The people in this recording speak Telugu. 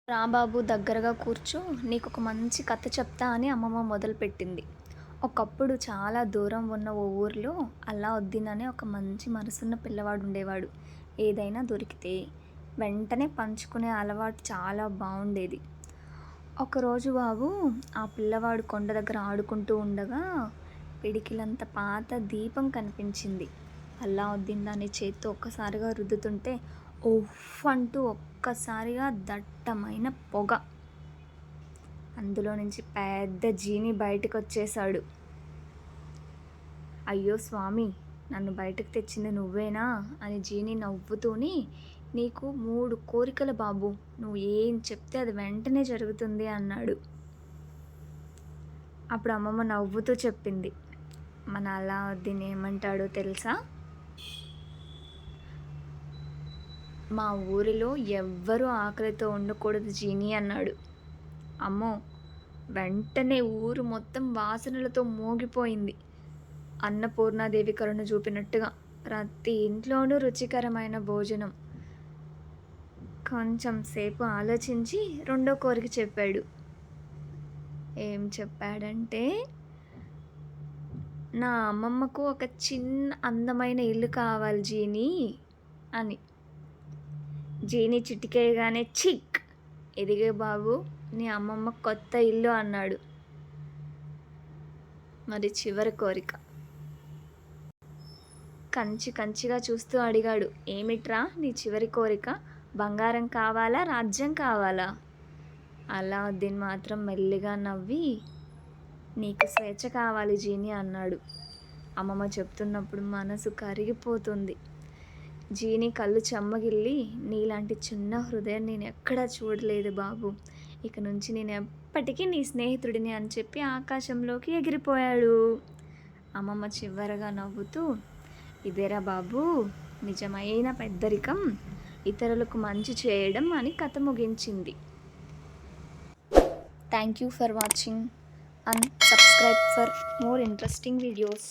రా బాబు దగ్గరగా కూర్చో, నీకొక మంచి కథ చెప్తా అని అమ్మమ్మ మొదలుపెట్టింది. ఒకప్పుడు చాలా దూరం ఉన్న ఓ ఊరిలో అల్లావుద్దీన్ అనే ఒక మంచి మనసున్న పిల్లవాడు ఉండేవాడు. ఏదైనా దొరికితే వెంటనే పంచుకునే అలవాటు చాలా బావుండేది. ఒకరోజు బాబు ఆ పిల్లవాడు కొండ దగ్గర ఆడుకుంటూ ఉండగా పిడికిలంత పాత దీపం కనిపించింది. అల్లావుద్దీన్ దాన్ని చేత్తో ఒక్కసారిగా రుద్దుతుంటే ఉఫ్ అంటూ ఒక్కసారిగా దట్టమైన పొగ. అందులో నుంచి పెద్ద జీని బయటకొచ్చేశాడు. అయ్యో స్వామి, నన్ను బయటకు తెచ్చింది నువ్వేనా అని జీని నవ్వుతూని, నీకు 3 కోరికలు బాబు, నువ్వు ఏం చెప్తే అది వెంటనే జరుగుతుంది అన్నాడు. అప్పుడు అమ్మమ్మ నవ్వుతూ చెప్పింది, మన అల్లావుద్దీన్ ఏమంటాడో తెలుసా? మా ఊరిలో ఎవ్వరూ ఆకలితో ఉండకూడదు జీనీ అన్నాడు. అమ్మో, వెంటనే ఊరు మొత్తం వాసనలతో మోగిపోయింది. అన్నపూర్ణాదేవి కరుణ చూపినట్టుగా ప్రతి ఇంట్లోనూ రుచికరమైన భోజనం. కొంచెం సేపు ఆలోచించి రెండో కోరిక చెప్పాడు. ఏం చెప్పాడంటే, నా అమ్మమ్మకు ఒక చిన్న అందమైన ఇల్లు కావాలి జీనీ అని. జీని చిటికేయగానే చిక్, ఎదిగే బాబు, నీ అమ్మమ్మ కొత్త ఇల్లు అన్నాడు. మరి చివరి కోరిక? కంచిగా చూస్తూ అడిగాడు, ఏమిట్రా నీ చివరి కోరిక? బంగారం కావాలా, రాజ్యం కావాలా? అల్లావుద్దీన్ మాత్రం మెల్లిగా నవ్వి, నీకు స్వేచ్ఛ కావాలి జీని అన్నాడు. అమ్మమ్మ చెప్తున్నప్పుడు మనసు కరిగిపోతుంది. జీని కళ్ళు చెమ్మగిల్లి, నీలాంటి చిన్న హృదయం నేను ఎక్కడా చూడలేదు బాబు, ఇక నుంచి నేను ఎప్పటికీ నీ స్నేహితుడిని అని చెప్పి ఆకాశంలోకి ఎగిరిపోయాడు. అమ్మమ్మ చివరగా నవ్వుతూ, ఇదేరా బాబు నిజమైన పెద్దరికం, ఇతరులకు మంచి చేయడం అని కథ ముగించింది. Thank you for watching and subscribe for more interesting videos.